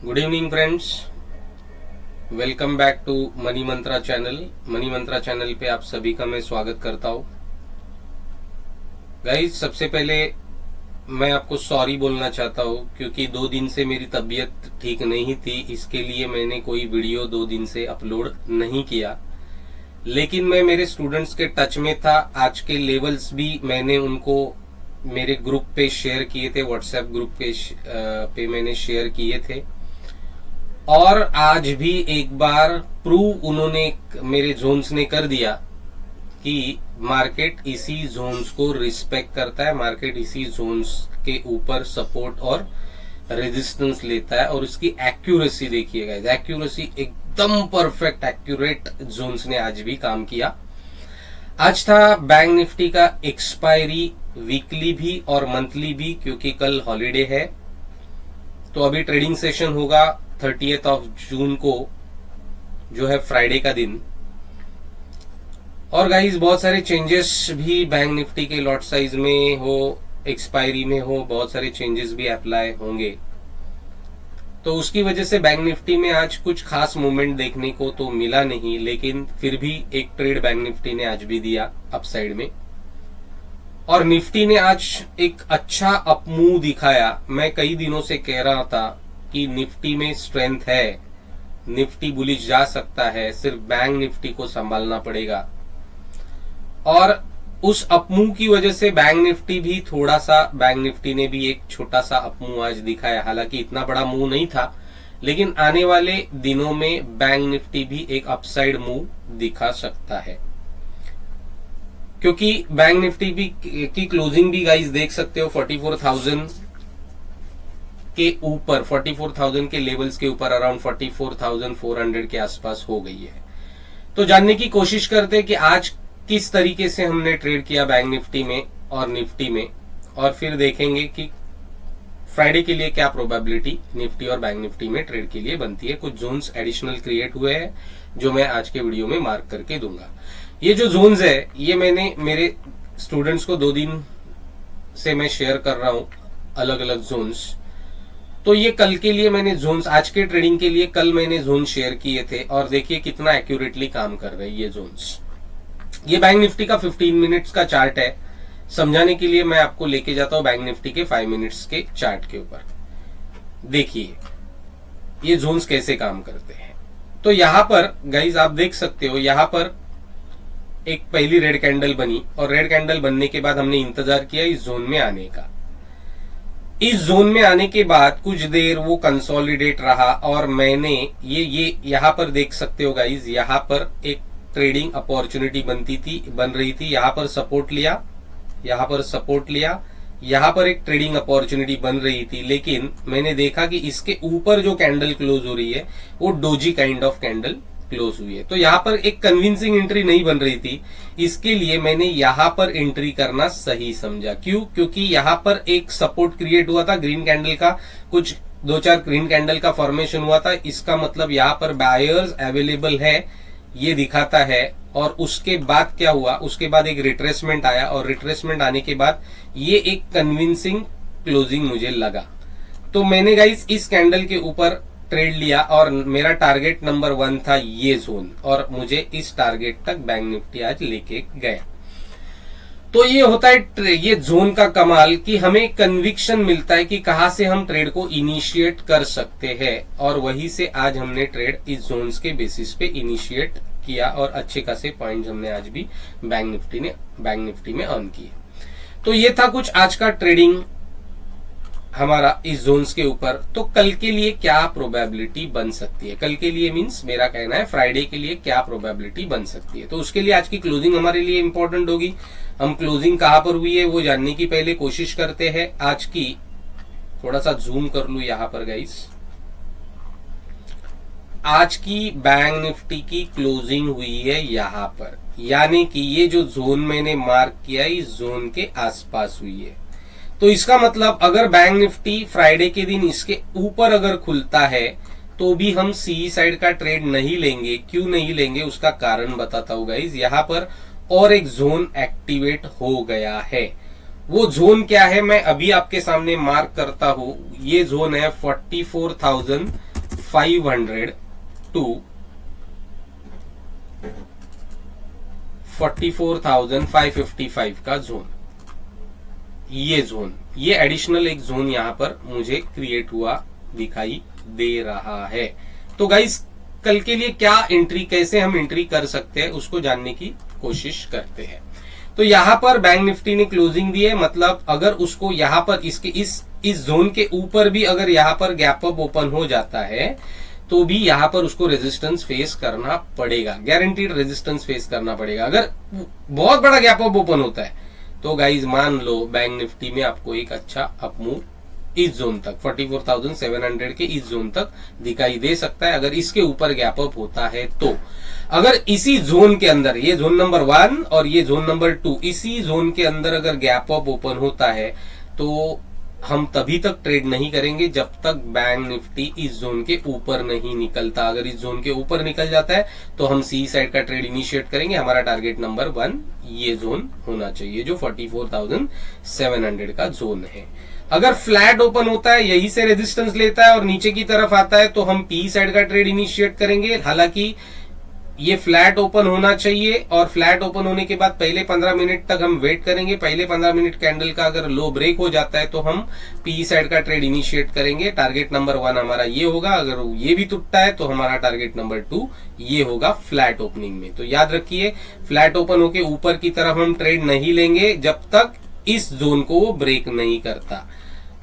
Good evening friends, welcome back to Money Mantra channel. Money Mantra channel पे आप सभी का मैं स्वागत करता हूँ। गाइज, सबसे पहले मैं आपको सॉरी बोलना चाहता हूँ क्योंकि 2 दिन से मेरी तबीयत ठीक नहीं थी। इसके लिए मैंने कोई वीडियो 2 दिन से अपलोड नहीं किया, लेकिन मैं मेरे स्टूडेंट्स के टच में था। आज के लेवल्स भी मैंने उनको मेरे ग्रुप पे शेयर किए थे, व्हाट्सएप ग्रुप पे मैंने शेयर किए थे। और आज भी एक बार प्रूव उन्होंने, मेरे जोन्स ने कर दिया कि मार्केट इसी जोन्स को रिस्पेक्ट करता है, मार्केट इसी जोन्स के ऊपर सपोर्ट और रेजिस्टेंस लेता है। और उसकी एक्यूरेसी देखिएगा, एक्यूरेसी एकदम परफेक्ट एक्यूरेट जोन्स ने आज भी काम किया। आज था बैंक निफ्टी का एक्सपायरी, वीकली भी और मंथली भी, क्योंकि कल हॉलीडे है। तो अभी ट्रेडिंग सेशन होगा 30th ऑफ जून को, जो है फ्राइडे का दिन। और गाइस, बहुत सारे चेंजेस भी बैंक निफ्टी के लॉट साइज में हो, एक्सपायरी में हो, बहुत सारे चेंजेस भी अप्लाई होंगे। तो उसकी वजह से बैंक निफ्टी में आज कुछ खास मूवमेंट देखने को तो मिला नहीं, लेकिन फिर भी एक ट्रेड बैंक निफ्टी ने आज भी दिया अपसाइड में। और निफ्टी ने आज एक अच्छा अपमूव दिखाया। मैं कई दिनों से कह रहा था कि निफ्टी में स्ट्रेंथ है, निफ्टी बुलिश जा सकता है, सिर्फ बैंक निफ्टी को संभालना पड़ेगा। और उस अपमूव की वजह से बैंक निफ्टी भी थोड़ा सा, बैंक निफ्टी ने भी एक छोटा सा अपमूव आज दिखाया। हालांकि इतना बड़ा मूव नहीं था, लेकिन आने वाले दिनों में बैंक निफ्टी भी एक अपसाइड मूव दिखा सकता है, क्योंकि बैंक निफ्टी भी की क्लोजिंग भी गाइस देख सकते हो 44,000 के ऊपर, 44,000 के लेवल्स के ऊपर, अराउंड 44,400 के आसपास हो गई है। तो जानने की कोशिश करते हैं कि आज किस तरीके से हमने ट्रेड किया बैंक निफ्टी में और निफ्टी में, और फिर देखेंगे कि फ्राइडे के लिए क्या प्रोबेबिलिटी निफ्टी और बैंक निफ्टी में ट्रेड के लिए बनती है। कुछ जोन्स एडिशनल क्रिएट हुए हैं जो मैं आज के वीडियो में मार्क करके दूंगा। ये जो जोन्स है, ये मैंने मेरे स्टूडेंट्स को 2 दिन से मैं शेयर कर रहा हूं, अलग अलग जोन्स। तो ये कल के लिए मैंने जोन्स, आज के ट्रेडिंग के लिए कल मैंने जोन शेयर किए थे, और देखिए कितना एक्यूरेटली काम कर रहे हैं ये जोन्स। ये बैंक निफ्टी का 15 मिनट्स का चार्ट है। समझाने के लिए मैं आपको लेके जाता हूं बैंक निफ्टी के 5 मिनट्स के चार्ट के ऊपर। देखिए ये जोन्स कैसे काम करते हैं। तो यहां पर गाइज आप देख सकते हो, यहां पर एक पहली रेड कैंडल बनी, और रेड कैंडल बनने के बाद हमने इंतजार किया इस जोन में आने का। इस जोन में आने के बाद कुछ देर वो कंसोलिडेट रहा, और मैंने ये यहां पर देख सकते हो गाइज, यहां पर एक ट्रेडिंग अपॉर्चुनिटी बन रही थी। यहां पर सपोर्ट लिया, यहां पर सपोर्ट लिया, यहां पर एक ट्रेडिंग अपॉर्चुनिटी बन रही थी। लेकिन मैंने देखा कि इसके ऊपर जो कैंडल क्लोज हो रही है वो doji kind of candle close हुई है। तो यहां पर एक कन्विंसिंग एंट्री नहीं बन रही थी, इसके लिए मैंने यहां पर एंट्री करना सही समझा। क्यों? क्योंकि यहां पर एक सपोर्ट क्रिएट हुआ था ग्रीन कैंडल का, कुछ 2-4 ग्रीन कैंडल का फॉर्मेशन हुआ था। इसका मतलब यहां पर बायर्स अवेलेबल है, ये दिखाता है। और उसके बाद क्या हुआ, उसके बाद एक रिट्रेसमेंट आया, और रिट्रेसमेंट आने के बाद ये एक कन्विंसिंग क्लोजिंग मुझे लगा। तो मैंने गाइस इस कैंडल के ऊपर ट्रेड लिया, और मेरा टारगेट नंबर 1 था ये जोन, और मुझे इस टारगेट तक बैंक निफ्टी आज लेके गया। तो ये होता है ये जोन का कमाल, कि हमें कन्विक्शन मिलता है कि कहां से हम ट्रेड को इनिशिएट कर सकते हैं, और वहीं से आज हमने ट्रेड इस जोन्स के बेसिस पे इनिशिएट किया, और अच्छे खासे पॉइंट्स हमने आज भी बैंक निफ्टी में अर्न किए। तो ये था कुछ आज का ट्रेडिंग हमारा इस जोन्स के ऊपर। तो कल के लिए क्या प्रोबेबिलिटी बन सकती है, कल के लिए मींस मेरा कहना है फ्राइडे के लिए क्या प्रोबेबिलिटी बन सकती है। तो उसके लिए आज की क्लोजिंग हमारे लिए इंपॉर्टेंट होगी। हम क्लोजिंग कहां पर हुई है वो जानने की पहले कोशिश करते हैं आज की। थोड़ा सा जूम कर लू यहां पर गाइस। आज की बैंक निफ्टी की क्लोजिंग हुई है यहां पर, यानी कि ये जो जोन मैंने मार्क किया इस जोन के आसपास हुई है। तो इसका मतलब अगर बैंक निफ्टी फ्राइडे के दिन इसके ऊपर अगर खुलता है तो भी हम सी साइड का ट्रेड नहीं लेंगे। क्यों नहीं लेंगे उसका कारण बताता हूं गाइस। यहां पर और एक जोन एक्टिवेट हो गया है। वो जोन क्या है मैं अभी आपके सामने मार्क करता हूं। ये जोन है 44,000 500 टू 44,555 का जोन, ये जोन, ये एडिशनल एक जोन यहां पर मुझे क्रिएट हुआ दिखाई दे रहा है। तो गाइस कल के लिए क्या एंट्री, कैसे हम एंट्री कर सकते हैं उसको जानने की कोशिश करते हैं। तो यहां पर बैंक निफ्टी ने क्लोजिंग दी है, मतलब अगर उसको यहां पर इसके इस जोन के ऊपर भी अगर यहां पर गैप अप ओपन हो जाता है तो भी यहां पर उसको रेजिस्टेंस फेस करना पड़ेगा, गारंटीड रेजिस्टेंस फेस करना पड़ेगा। अगर बहुत बड़ा गैप अप ओपन होता है तो गाइज मान लो बैंक निफ्टी में आपको एक अच्छा अपमूव इस जोन तक 44,700 के इस जोन तक दिखाई दे सकता है, अगर इसके ऊपर गैप अप होता है तो। अगर इसी जोन के अंदर, ये जोन नंबर 1 और ये जोन नंबर 2, इसी जोन के अंदर अगर गैप अप ओपन होता है तो हम तभी तक ट्रेड नहीं करेंगे जब तक बैंक निफ्टी इस जोन के ऊपर नहीं निकलता। अगर इस जोन के ऊपर निकल जाता है तो हम सी साइड का ट्रेड इनिशिएट करेंगे। हमारा टारगेट नंबर 1 ये जोन होना चाहिए जो 44,700 का जोन है। अगर फ्लैट ओपन होता है, यही से रेजिस्टेंस लेता है और नीचे की तरफ आता है तो हम पी साइड का ट्रेड इनिशिएट करेंगे। हालांकि ये फ्लैट ओपन होना चाहिए और फ्लैट ओपन होने के बाद पहले 15 मिनट तक हम वेट करेंगे। पहले 15 मिनट कैंडल का अगर लो ब्रेक हो जाता है तो हम पी साइड का ट्रेड इनिशिएट करेंगे। टारगेट नंबर 1 हमारा ये होगा। अगर ये भी टूटता है तो हमारा टारगेट नंबर 2 ये होगा फ्लैट ओपनिंग में। तो याद रखिए, फ्लैट ओपन होके ऊपर की तरफ हम ट्रेड नहीं लेंगे जब तक इस जोन को वो ब्रेक नहीं करता।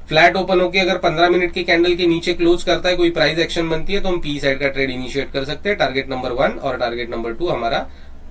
फ्लैट ओपन होके अगर 15 मिनट के कैंडल के नीचे क्लोज करता है, कोई प्राइस एक्शन बनती है तो हम पी साइड का ट्रेड इनिशिएट कर सकते हैं। टारगेट नंबर 1 और टारगेट नंबर 2 हमारा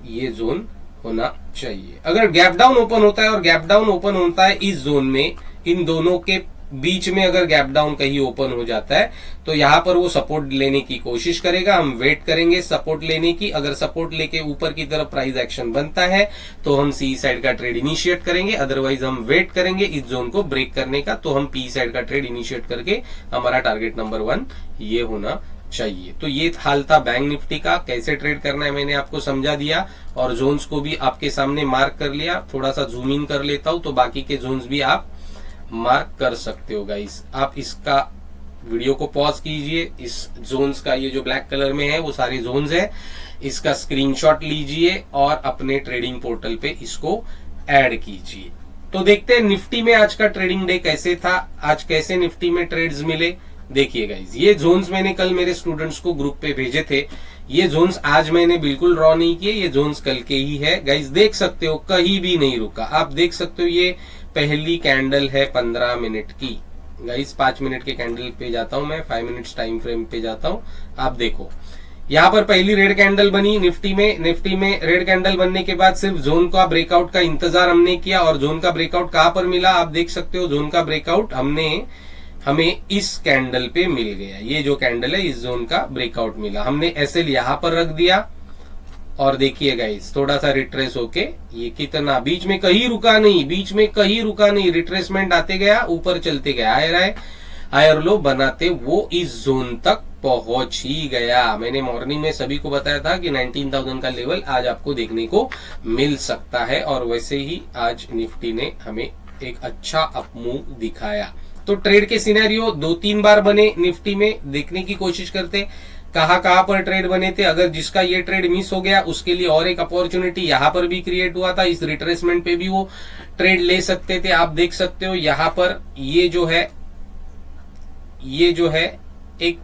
ये जोन होना चाहिए। अगर गैप डाउन ओपन होता है और गैप डाउन ओपन होता है इस जोन में, इन दोनों के बीच में अगर गैप डाउन कहीं ओपन हो जाता है तो यहां पर वो सपोर्ट लेने की कोशिश करेगा। हम वेट करेंगे सपोर्ट लेने की। अगर सपोर्ट लेके ऊपर की तरफ प्राइस एक्शन बनता है तो हम सी साइड का ट्रेड इनिशिएट करेंगे, अदरवाइज हम वेट करेंगे इस जोन को ब्रेक करने का। तो हम पी साइड का ट्रेड इनिशिएट करके हमारा टारगेट नंबर 1 ये होना चाहिए। तो ये हाल था बैंक निफ्टी का। कैसे ट्रेड करना है मैंने आपको समझा दिया और जोन्स को भी आपके सामने मार्क कर लिया। थोड़ा सा जूम इन कर लेता हूं तो बाकी के जोन्स भी आप मार्क कर सकते हो गाइस। आप इसका वीडियो को पॉज कीजिए। इस जोन्स का ये जो ब्लैक कलर में है वो सारे जोन्स है, इसका स्क्रीनशॉट लीजिए और अपने ट्रेडिंग पोर्टल पे इसको ऐड कीजिए। तो देखते हैं निफ्टी में आज का ट्रेडिंग डे कैसे था, आज कैसे निफ्टी में ट्रेड्स मिले। देखिए गाइज, ये जोन्स मैंने कल मेरे स्टूडेंट्स को ग्रुप पे भेजे थे। ये जोन्स आज मैंने बिल्कुल ड्रॉ नहीं किए, ये जोन्स कल के ही है गाइज। देख सकते हो कहीं भी नहीं रुका। आप देख सकते हो ये पहली कैंडल है 15 मिनट की गाइस। 5 मिनट के कैंडल पे जाता हूं मैं, 5 मिनट्स टाइम फ्रेम पे जाता हूं। आप देखो यहां पर पहली रेड कैंडल बनी निफ्टी में रेड कैंडल बनने के बाद सिर्फ जोन का ब्रेकआउट का इंतजार हमने किया और जोन का ब्रेकआउट कहां पर मिला आप देख सकते हो। जोन का ब्रेकआउट हमें इस कैंडल पे मिल गया। ये जो कैंडल है इस जोन का ब्रेकआउट मिला, हमने एसएल यहां पर रख दिया और देखिए गाइस थोड़ा सा रिट्रेस होके ये कितना बीच में कहीं रुका नहीं, रिट्रेसमेंट आते गया, ऊपर चलते गया, हायर लो बनाते वो इस जोन तक पहुंच ही गया। मैंने मॉर्निंग में सभी को बताया था कि 19,000 का लेवल आज आपको देखने को मिल सकता है और वैसे ही आज निफ्टी ने हमें एक अच्छा अपमूव दिखाया। तो ट्रेड के सिनेरियो 2-3 बार बने निफ्टी में, देखने की कोशिश करते कहां पर ट्रेड बने थे। अगर जिसका ये ट्रेड मिस हो गया उसके लिए और एक अपॉर्चुनिटी यहां पर भी क्रिएट हुआ था, इस रिट्रेसमेंट पे भी वो ट्रेड ले सकते थे। आप देख सकते हो यहां पर ये जो है एक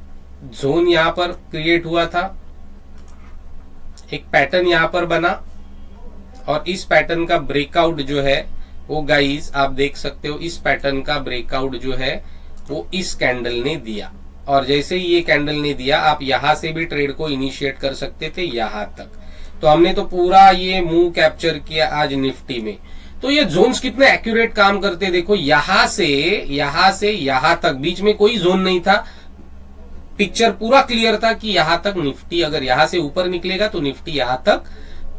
जोन यहां पर क्रिएट हुआ था, एक पैटर्न यहां पर बना और इस पैटर्न का ब्रेकआउट जो है वो गाइस आप देख सकते हो, इस पैटर्न का ब्रेकआउट जो है वो इस कैंडल ने दिया और जैसे ही ये कैंडल ने दिया आप यहां से भी ट्रेड को इनिशिएट कर सकते थे यहां तक। तो हमने तो पूरा ये मूव कैप्चर किया आज निफ्टी में। तो ये जोन्स कितने एक्यूरेट काम करते देखो, यहां से यहां तक बीच में कोई जोन नहीं था, पिक्चर पूरा क्लियर था कि यहां तक निफ्टी अगर यहां से ऊपर निकलेगा तो निफ्टी यहां तक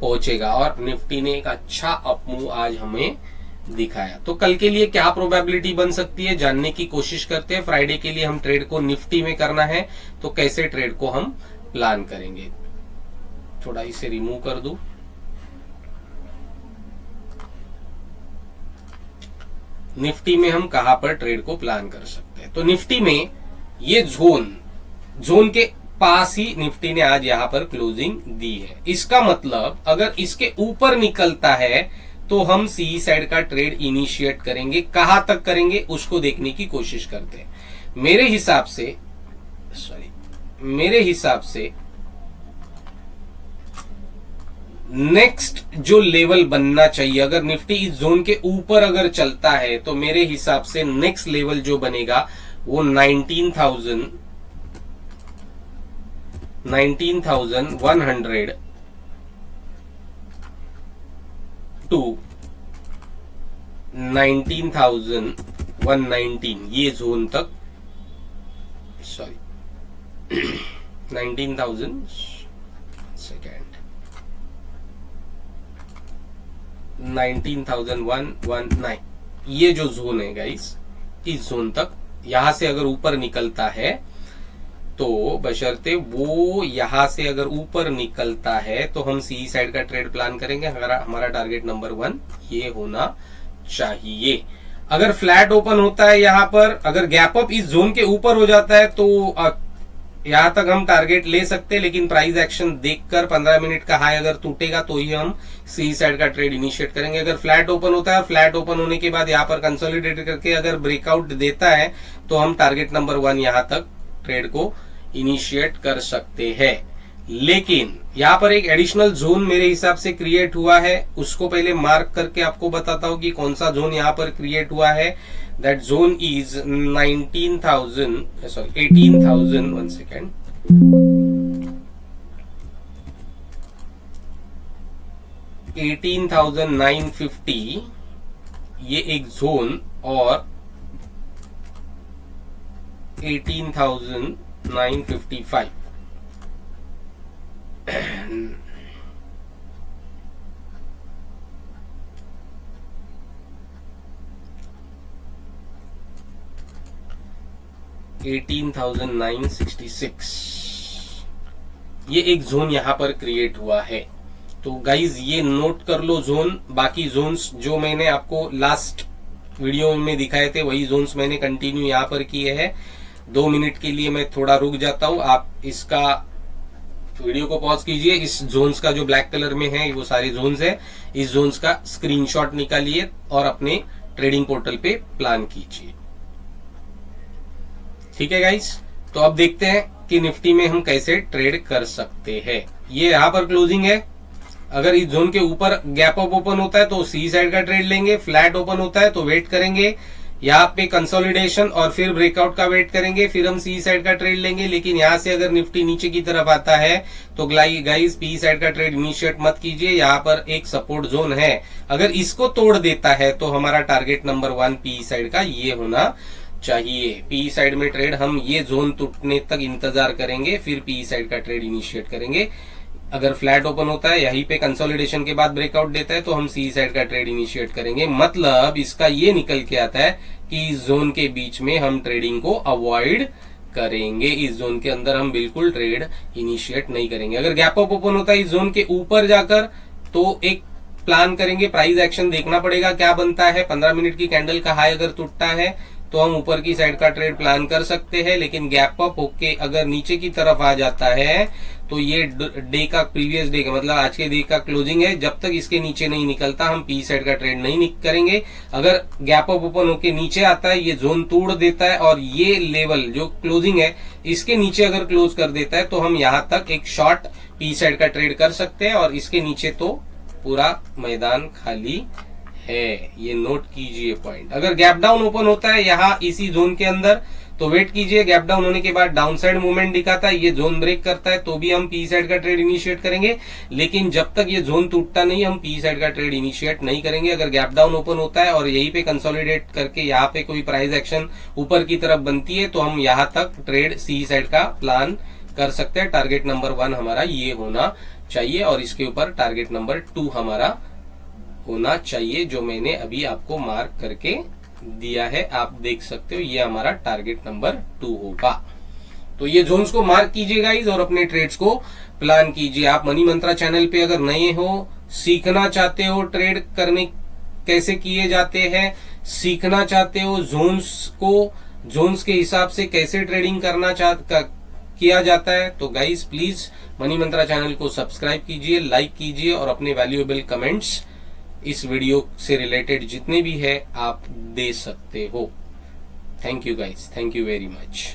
पहुंचेगा और निफ्टी ने एक अच्छा अपमूव आज हमें दिखाया। तो कल के लिए क्या प्रोबेबिलिटी बन सकती है जानने की कोशिश करते हैं। फ्राइडे के लिए हम ट्रेड को निफ्टी में करना है तो कैसे ट्रेड को हम प्लान करेंगे। थोड़ा इसे रिमूव कर दूं। निफ्टी में हम कहां पर ट्रेड को प्लान कर सकते हैं। तो निफ्टी में ये जोन जोन के पास ही निफ्टी ने आज यहां पर क्लोजिंग दी है। इसका मतलब अगर इसके ऊपर निकलता है तो हम सी साइड का ट्रेड इनिशिएट करेंगे। कहां तक करेंगे उसको देखने की कोशिश करते हैं। मेरे हिसाब से नेक्स्ट जो लेवल बनना चाहिए, अगर निफ्टी इस जोन के ऊपर अगर चलता है तो मेरे हिसाब से नेक्स्ट लेवल जो बनेगा वो 19,100 टू 19,119 ये जोन तक, 19,000 सेकेंड 19,119 ये जो जोन है गाइस, इस जोन तक यहां से अगर ऊपर निकलता है तो बशर्ते वो यहां से अगर ऊपर निकलता है तो हम सी साइड का ट्रेड प्लान करेंगे। हमारा टारगेट नंबर 1 ये होना चाहिए। अगर फ्लैट ओपन होता है यहां पर, अगर गैप अप इस जोन के ऊपर हो जाता है तो यहां तक हम टारगेट ले सकते हैं, लेकिन प्राइस एक्शन देखकर 15 मिनट का हाई अगर टूटेगा तो ही हम सी साइड का ट्रेड इनिशिएट करेंगे। अगर फ्लैट ओपन होता है और फ्लैट ओपन होने के बाद यहां पर कंसोलिडेट करके अगर ब्रेकआउट देता है तो हम टारगेट नंबर 1 यहां तक ट्रेड को इनिशिएट कर सकते हैं। लेकिन यहां पर एक एडिशनल जोन मेरे हिसाब से क्रिएट हुआ है, उसको पहले मार्क करके आपको बताता हूं कि कौन सा जोन यहां पर क्रिएट हुआ है। दैट जोन इज 18,000 1 सेकेंड 18,950 ये एक जोन और 18,955 18,966 ये एक जोन यहां पर क्रिएट हुआ है। तो गाइज ये नोट कर लो जोन। बाकी जोन्स जो मैंने आपको लास्ट वीडियो में दिखाए थे वही जोन्स मैंने कंटिन्यू यहां पर किए हैं। 2 मिनट के लिए मैं थोड़ा रुक जाता हूं, आप इसका वीडियो को पॉज कीजिए। इस जोन्स का जो ब्लैक कलर में है वो सारे जोन्स है, इस जोन्स का स्क्रीनशॉट निकालिए और अपने ट्रेडिंग पोर्टल पे प्लान कीजिए। ठीक है गाइस, तो अब देखते हैं कि निफ्टी में हम कैसे ट्रेड कर सकते हैं। ये यहां पर क्लोजिंग है। अगर इस जोन के ऊपर गैप अप ओपन होता है तो सी साइड का ट्रेड लेंगे, फ्लैट ओपन होता है तो वेट करेंगे, यहाँ पे कंसोलिडेशन और फिर ब्रेकआउट का वेट करेंगे, फिर हम सी साइड का ट्रेड लेंगे। लेकिन यहां से अगर निफ्टी नीचे की तरफ आता है तो गाइस पी साइड का ट्रेड इनिशिएट मत कीजिए। यहाँ पर एक सपोर्ट जोन है, अगर इसको तोड़ देता है तो हमारा टारगेट नंबर 1 पी साइड का ये होना चाहिए। पी साइड में ट्रेड हम ये जोन टूटने तक इंतजार करेंगे, फिर पी साइड का ट्रेड इनिशिएट करेंगे। अगर फ्लैट ओपन होता है यहीं पे कंसोलिडेशन के बाद ब्रेकआउट देता है तो हम सी साइड का ट्रेड इनिशिएट करेंगे। मतलब इसका ये निकल के आता है कि इस जोन के बीच में हम ट्रेडिंग को अवॉइड करेंगे। इस जोन के अंदर हम बिल्कुल ट्रेड इनिशिएट नहीं करेंगे। अगर गैप अप ओपन होता है इस जोन के ऊपर जाकर तो एक प्लान करेंगे, प्राइस एक्शन देखना पड़ेगा क्या बनता है। 15 मिनट की कैंडल का हाई अगर टूटता है तो हम ऊपर की साइड का ट्रेड प्लान कर सकते हैं। लेकिन गैप अप होके अगर नीचे की तरफ आ जाता है तो ये डे का प्रीवियस डे का मतलब आज के डे का क्लोजिंग है, जब तक इसके नीचे नहीं निकलता हम पी साइड का ट्रेड नहीं करेंगे। अगर गैप अप ओपन होके नीचे आता है, ये जोन तोड़ देता है और ये लेवल जो क्लोजिंग है इसके नीचे अगर क्लोज कर देता है तो हम यहां तक एक शॉर्ट पी साइड का ट्रेड कर सकते हैं और इसके नीचे तो पूरा मैदान खाली है। ये नोट कीजिए पॉइंट। अगर गैप डाउन ओपन होता है यहाँ इसी जोन के अंदर तो वेट कीजिए, गैप डाउन होने के बाद डाउन साइड मूवमेंट दिखाता है, ये जोन ब्रेक करता है तो भी हम पी साइड का ट्रेड इनिशिएट करेंगे। लेकिन जब तक ये जोन टूटता नहीं हम पी साइड का ट्रेड इनिशिएट नहीं करेंगे। अगर गैप डाउन ओपन होता है और यहीं पे कंसोलिडेट करके यहाँ पे कोई प्राइस एक्शन ऊपर की तरफ बनती है तो हम यहाँ तक ट्रेड सी साइड का प्लान कर सकते हैं। टारगेट नंबर 1 हमारा ये होना चाहिए और इसके ऊपर टारगेट नंबर 2 हमारा होना चाहिए, जो मैंने अभी आपको मार्क करके दिया है। आप देख सकते हो ये हमारा टारगेट नंबर 2 होगा। तो ये जोन्स को मार्क कीजिए गाइस और अपने ट्रेड्स को प्लान कीजिए। आप मनी मंत्रा चैनल पे अगर नए हो, सीखना चाहते हो ट्रेड करने कैसे किए जाते हैं, सीखना चाहते हो जोन्स के हिसाब से कैसे ट्रेडिंग किया जाता है। तो guys please money Mantra channel को सब्सक्राइब कीजिए, लाइक कीजिए और अपने वैल्यूएबल कमेंट्स इस वीडियो से रिलेटेड जितने भी है आप दे सकते हो। Thank you guys, thank you very much.